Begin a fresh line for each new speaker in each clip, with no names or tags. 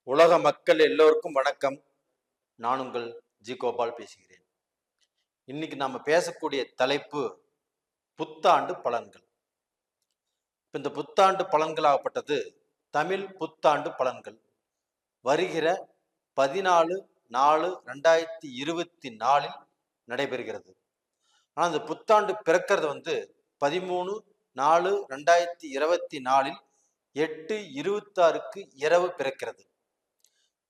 உலக மக்கள் எல்லோருக்கும் வணக்கம். நான் உங்கள் ஜி கோபால் பேசுகிறேன். இன்னைக்கு நாம பேசக்கூடிய தலைப்பு புத்தாண்டு பலன்கள். இந்த புத்தாண்டு பலன்களாகப்பட்டது தமிழ் புத்தாண்டு பலன்கள் வருகிற 14/4/2024 நடைபெறுகிறது. ஆனால் இந்த புத்தாண்டு பிறக்கிறது 13/4/2024 8:26 இரவு பிறக்கிறது.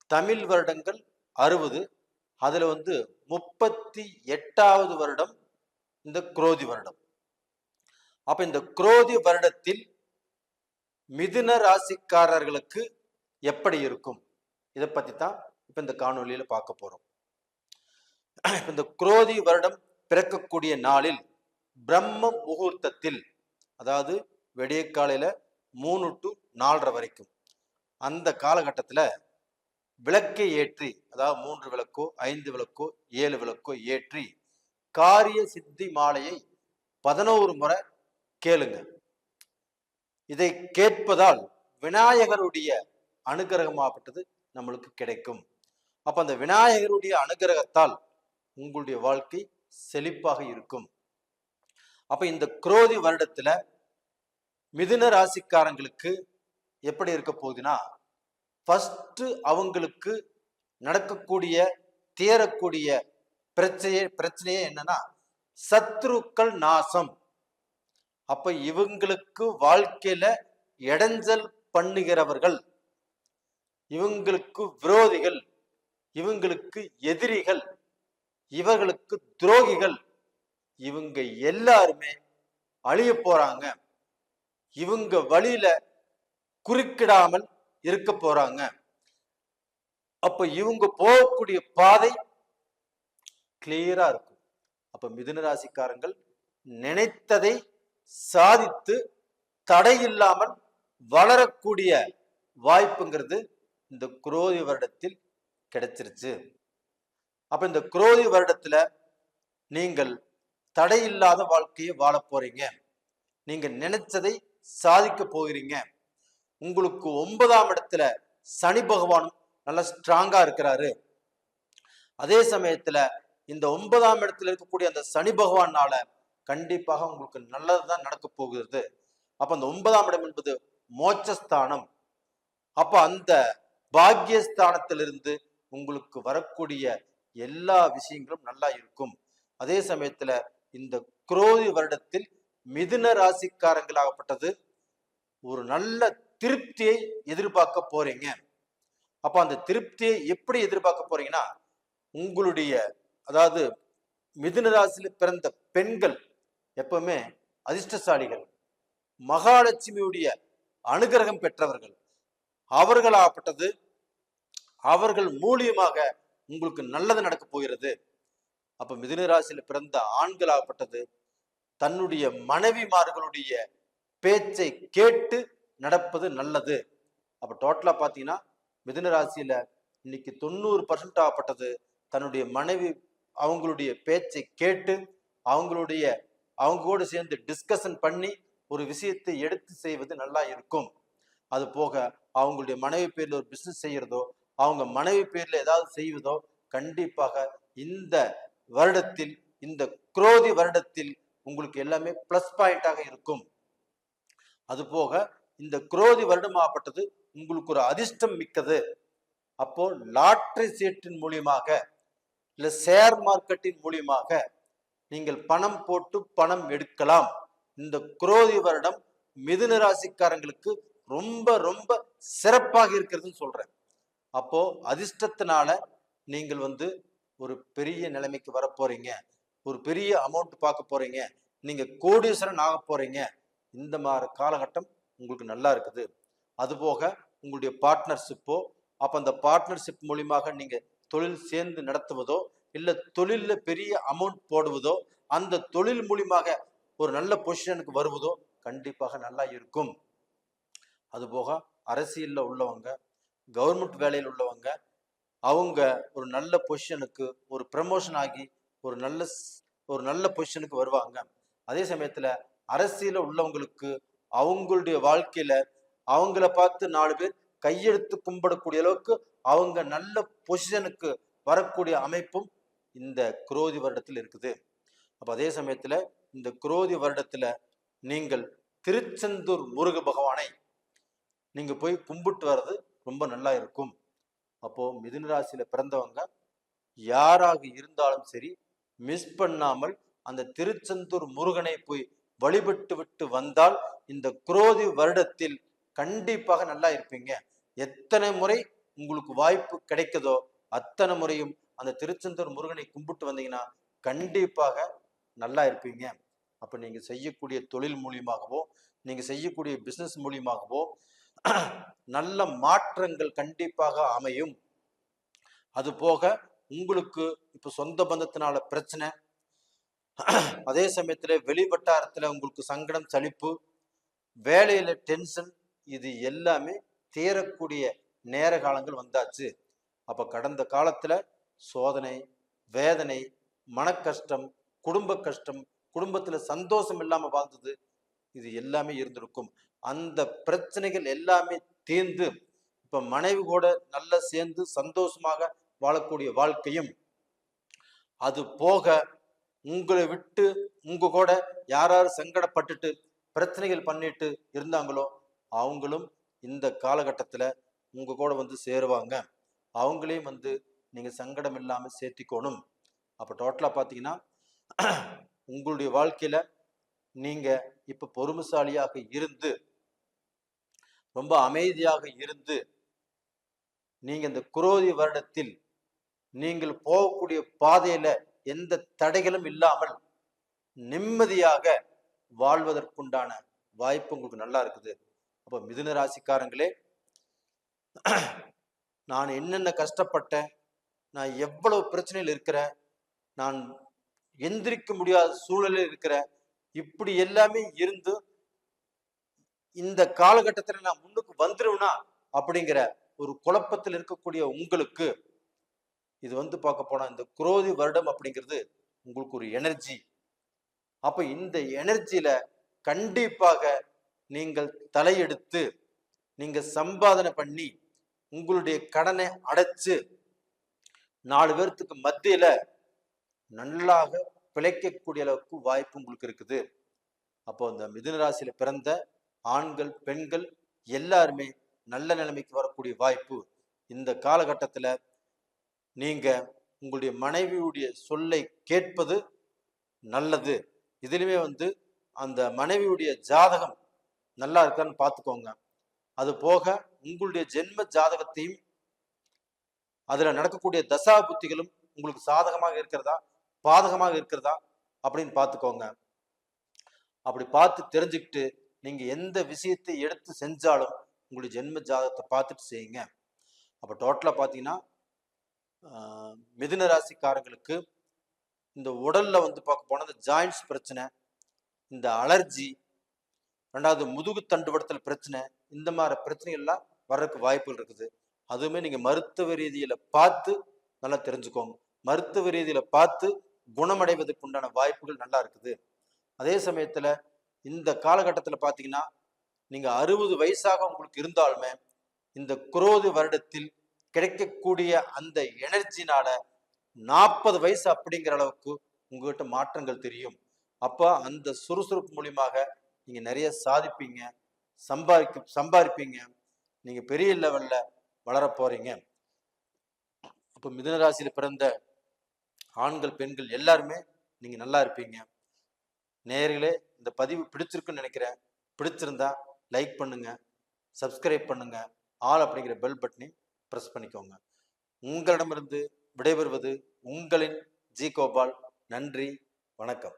தமிழ் வருடங்கள் 60, அதுல 38வது வருடம் இந்த குரோதி வருடம். அப்ப இந்த குரோதி வருடத்தில் மிதுன ராசிக்காரர்களுக்கு எப்படி இருக்கும், இதை பத்தி தான் இப்ப இந்த காணொலியில பார்க்க போறோம். இந்த குரோதி வருடம் பிறக்கக்கூடிய நாளில் பிரம்ம முகூர்த்தத்தில், அதாவது விடிய காலையில 3 to 4:30 வரைக்கும் அந்த காலகட்டத்துல விளக்கை ஏற்றி, அதாவது 3 விளக்கோ 5 விளக்கோ 7 விளக்கோ ஏற்றி காரிய சித்தி மாலையை 11 முறை கேளுங்க. இதை கேட்பதால் விநாயகருடைய அனுகிரகமாகப்பட்டது நம்மளுக்கு கிடைக்கும். அப்ப அந்த விநாயகருடைய அனுகிரகத்தால் உங்களுடைய வாழ்க்கை செழிப்பாக இருக்கும். அப்ப இந்த குரோதி வருடத்துல மிதுன ராசிக்காரங்களுக்கு எப்படி இருக்க போகுதுன்னா, ஃபர்ஸ்ட் அவங்களுக்கு நடக்கக்கூடிய தீரக்கூடிய பிரச்சனையே என்னன்னா சத்ருக்கள் நாசம். அப்ப இவங்களுக்கு வாழ்க்கையில இடைஞ்சல் பண்ணுகிறவர்கள், இவங்களுக்கு விரோதிகள், இவங்களுக்கு எதிரிகள், இவர்களுக்கு துரோகிகள், இவங்க எல்லாருமே அழிய போறாங்க. இவங்க வழியில குறுக்கிடாமல் இருக்க போறாங்க. அப்ப இவங்க போகக்கூடிய பாதை கிளியரா இருக்கும். அப்ப மிதுன ராசிக்காரங்கள் நினைத்ததை சாதித்து தடையில்லாமல் வளரக்கூடிய வாய்ப்புங்கிறது இந்த குரோதி வருடத்தில் கிடைச்சிருச்சு. அப்ப இந்த குரோதி வருடத்துல நீங்கள் தடையில்லாத வாழ்க்கையை வாழ போறீங்க. நீங்க நினைச்சதை சாதிக்க போகிறீங்க. உங்களுக்கு 9ஆம் இடத்துல சனி பகவான் நல்லா ஸ்ட்ராங்கா இருக்கிறாரு. அதே சமயத்துல இந்த 9ஆம் இடத்துல இருக்கக்கூடிய அந்த சனி பகவானால கண்டிப்பாக உங்களுக்கு நல்லதுதான் நடக்க போகிறது. அப்ப அந்த 9ஆம் இடம் என்பது மோட்சஸ்தானம். அப்ப அந்த பாக்கியஸ்தானத்திலிருந்து உங்களுக்கு வரக்கூடிய எல்லா விஷயங்களும் நல்லா இருக்கும். அதே சமயத்துல இந்த குரோதி வருடத்தில் மிதுன ராசிக்காரங்களாகப்பட்டது ஒரு நல்ல திருப்தியை எதிர்பார்க்க போறீங்க. அப்ப அந்த திருப்தியை எப்படி எதிர்பார்க்க போறீங்கன்னா, உங்களுடைய, அதாவது மிதுன ராசியில பிறந்த பெண்கள் எப்பவுமே அதிர்ஷ்டசாலிகள், மகாலட்சுமியுடைய அனுகிரகம் பெற்றவர்கள். அவர்களாகப்பட்டது அவர்கள் மூலியமாக உங்களுக்கு நல்லது நடக்க போகிறது. அப்ப மிதுன ராசியில பிறந்த ஆண்களாகப்பட்டது தன்னுடைய மனைவிமார்களுடைய பேச்சை கேட்டு நடப்பது நல்லது. அப்ப டோட்டலா பாத்தீங்கன்னா மிதுன ராசியில இன்னைக்கு 90% ஆகப்பட்டது தன்னுடைய மனைவி அவங்களுடைய பேச்சை கேட்டு அவங்க கூட சேர்ந்து டிஸ்கஷன் பண்ணி ஒரு விஷயத்தை எடுத்து செய்வது நல்லா இருக்கும். அது போக அவங்களுடைய மனைவி பேர்ல ஒரு பிசினஸ் செய்யறதோ, அவங்க மனைவி பேர்ல ஏதாவது செய்வதோ கண்டிப்பாக இந்த வருடத்தில், இந்த குரோதி வருடத்தில் உங்களுக்கு எல்லாமே பிளஸ் பாயிண்டாக இருக்கும். அது போக இந்த குரோதி வருடமாகப்பட்டது உங்களுக்கு ஒரு அதிர்ஷ்டம் மிக்கது. அப்போ லாட்டரி சீட்டின் மூலியமாக இல்ல ஷேர் மார்க்கெட்டின் மூலியமாக நீங்கள் பணம் போட்டு பணம் எடுக்கலாம். இந்த குரோதி வருடம் மிதுன ராசிக்காரங்களுக்கு ரொம்ப ரொம்ப சிறப்பாக இருக்கிறதுன்னு சொல்றேன். அப்போ அதிர்ஷ்டத்தினால நீங்கள் ஒரு பெரிய நிலைமைக்கு வர போறீங்க, ஒரு பெரிய அமௌண்ட் பார்க்க போறீங்க, நீங்க கோடீஸ்வரன் ஆக போறீங்க. இந்த மாதிரி காலகட்டம் உங்களுக்கு நல்லா இருக்குது. அதுபோக உங்களுடைய பார்ட்னர்ஷிப்போ, அப்ப அந்த பார்ட்னர்ஷிப் மூலியமாக நீங்க தொழில் சேர்ந்து நடத்துவதோ, இல்ல தொழில்ல பெரிய அமௌண்ட் போடுவதோ, அந்த தொழில் மூலியமாக ஒரு நல்ல பொசிஷனுக்கு வருவதோ கண்டிப்பாக நல்லா இருக்கும். அதுபோக அரசியல்ல உள்ளவங்க, கவர்மெண்ட் வேலையில் உள்ளவங்க, அவங்க ஒரு நல்ல பொசிஷனுக்கு, ஒரு ப்ரமோஷன் ஆகி ஒரு நல்ல பொசிஷனுக்கு வருவாங்க. அதே சமயத்துல அரசியல உள்ளவங்களுக்கு அவங்களுடைய வாழ்க்கையில அவங்கள பார்த்து 4 பேர் கையெடுத்து கும்பிடக்கூடிய அளவுக்கு அவங்க நல்ல பொசிஷனுக்கு வரக்கூடிய அமைப்பும் இந்த குரோதி வருடத்தில் இருக்குது. அப்ப அதே சமயத்துல இந்த குரோதி வருடத்துல நீங்கள் திருச்செந்தூர் முருக பகவானை நீங்க போய் கும்பிட்டு வர்றது ரொம்ப நல்லா இருக்கும். அப்போ மிதுன ராசியில பிறந்தவங்க யாராக இருந்தாலும் சரி, மிஸ் பண்ணாமல் அந்த திருச்செந்தூர் முருகனை போய் வழிபட்டு விட்டு வந்தால் இந்த குரோதி வருடத்தில் கண்டிப்பாக நல்லா இருப்பீங்க. எத்தனை முறை உங்களுக்கு வாய்ப்பு கிடைக்குதோ அத்தனை முறையும் அந்த திருச்செந்தூர் முருகனை கும்பிட்டு வந்தீங்கன்னா கண்டிப்பாக நல்லா இருப்பீங்க. அப்ப நீங்க செய்யக்கூடிய தொழில் மூலியமாகவோ, நீங்க செய்யக்கூடிய பிசினஸ் மூலியமாகவோ நல்ல மாற்றங்கள் கண்டிப்பாக அமையும். அது போக உங்களுக்கு இப்ப சொந்த பந்தத்தினால பிரச்சனை, அதே சமயத்துல வெளி வட்டாரத்துல உங்களுக்கு சங்கடம், சலிப்பு, வேலையில டென்ஷன், இது எல்லாமே தேரக்கூடிய நேர காலங்கள் வந்தாச்சு. அப்ப கடந்த காலத்துல சோதனை, வேதனை, மன கஷ்டம், குடும்ப கஷ்டம், குடும்பத்துல சந்தோஷம் இல்லாம வாழ்ந்தது, இது எல்லாமே இருந்திருக்கும். அந்த பிரச்சனைகள் எல்லாமே தீர்ந்து இப்ப மனைவி கூட நல்லா சேர்ந்து சந்தோஷமாக வாழக்கூடிய வாழ்க்கையும், அது போக உங்களை விட்டு உங்க கூட யாராரு சங்கடப்பட்டுட்டு பிரச்சனைகள் பண்ணிட்டு இருந்தாங்களோ அவங்களும் இந்த காலகட்டத்துல உங்க கூட வந்து சேருவாங்க. அவங்களையும் வந்து நீங்க சங்கடம் இல்லாம சேர்த்திக்கணும். அப்ப டோட்டலா பாத்தீங்கன்னா உங்களுடைய வாழ்க்கையில நீங்க இப்ப பொறுமைசாலியாக இருந்து, ரொம்ப அமைதியாக இருந்து, நீங்க இந்த குரோதி வருடத்தில் நீங்கள் போகக்கூடிய பாதையில எந்த தடைகளும் இல்லாமல் நிம்மதியாக வாழ்வதற்குண்டான வாய்ப்பு உங்களுக்கு நல்லா இருக்குது. அப்ப மிதுன ராசிக்காரங்களே, நான் என்னென்ன கஷ்டப்பட்டேன், நான் எவ்வளவு பிரச்சனையில் இருக்கிறேன், நான் எந்திரிக்க முடியாத சூழலில் இருக்கிறேன், இப்படி எல்லாமே இருந்து இந்த காலகட்டத்தில் நான் முன்னுக்கு வந்துருவேனா அப்படிங்கிற ஒரு குழப்பத்தில் இருக்கக்கூடிய உங்களுக்கு இது வந்து பார்க்க போனா இந்த குரோதி வருடம் அப்படிங்கிறது உங்களுக்கு ஒரு எனர்ஜி. அப்ப இந்த எனர்ஜியில கண்டிப்பாக நீங்கள் தலையெடுத்து நீங்க சம்பாதனை பண்ணி உங்களுடைய கடனை அடைச்சு 4 பேர்த்துக்கு மத்தியில நல்லாக பிழைக்கக்கூடிய அளவுக்கு வாய்ப்பு உங்களுக்கு இருக்குது. அப்போ இந்த மிதுன ராசியில பிறந்த ஆண்கள், பெண்கள் எல்லாருமே நல்ல நிலைமைக்கு வரக்கூடிய வாய்ப்பு. இந்த காலகட்டத்துல நீங்க உங்களுடைய மனைவியுடைய சொல்லை கேட்பது நல்லது. இதுலயுமே வந்து அந்த மனைவியுடைய ஜாதகம் நல்லா இருக்கான்னு பார்த்துக்கோங்க. அது போக உங்களுடைய ஜென்ம ஜாதகத்தையும் அதுல நடக்கக்கூடிய தசா புத்திகளும் உங்களுக்கு சாதகமாக இருக்கிறதா, பாதகமாக இருக்கிறதா அப்படின்னு பார்த்துக்கோங்க. அப்படி பார்த்து தெரிஞ்சுக்கிட்டு நீங்க எந்த விஷயத்தை எடுத்து செஞ்சாலும் உங்களுடைய ஜென்ம ஜாதகத்தை பார்த்துட்டு செய்யுங்க. அப்ப டோட்டலா பாத்தீங்கன்னா மிதுன ராசிக்காரங்களுக்கு இந்த உடல்ல வந்து பார்க்க போனா இந்த ஜாயின்ஸ் பிரச்சனை, இந்த அலர்ஜி, ரெண்டாவது முதுகு தண்டுவடத்தில் பிரச்சனை, இந்த மாதிரி பிரச்சனைகள்லாம் வர்றதுக்கு வாய்ப்புகள் இருக்குது. அதுவுமே நீங்க மருத்துவ ரீதியில பார்த்து நல்லா தெரிஞ்சுக்கோங்க. மருத்துவ ரீதியில பார்த்து குணமடைவதற்கு உண்டான வாய்ப்புகள் நல்லா இருக்குது. அதே சமயத்துல இந்த காலகட்டத்துல பாத்தீங்கன்னா நீங்க 60 வயசாக உங்களுக்கு இருந்தாலுமே இந்த குரோதி வருடத்தில் கிடைக்கக்கூடிய அந்த எனர்ஜினால 40 வயசு அப்படிங்கிற அளவுக்கு உங்ககிட்ட மாற்றங்கள் தெரியும். அப்ப அந்த சுறுசுறுப்பு மூலியமாக நீங்க நிறைய சாதிப்பீங்க, சம்பாதிப்பீங்க, நீங்க பெரிய லெவல்ல வளர போறீங்க. அப்ப மிதுன ராசியில பிறந்த ஆண்கள், பெண்கள் எல்லாருமே நீங்க நல்லா இருப்பீங்க. நேயர்களே, இந்த பதிவு பிடிச்சிருக்குன்னு நினைக்கிறேன். பிடிச்சிருந்தா லைக் பண்ணுங்க, சப்ஸ்கிரைப் பண்ணுங்க, ஆல் அப்படிங்கிற பெல் பட்டனை பிரஸ் பண்ணிக்கோங்க. உங்களிடமிருந்து விடைபெறுவது உங்களின் ஜி கோபால். நன்றி, வணக்கம்.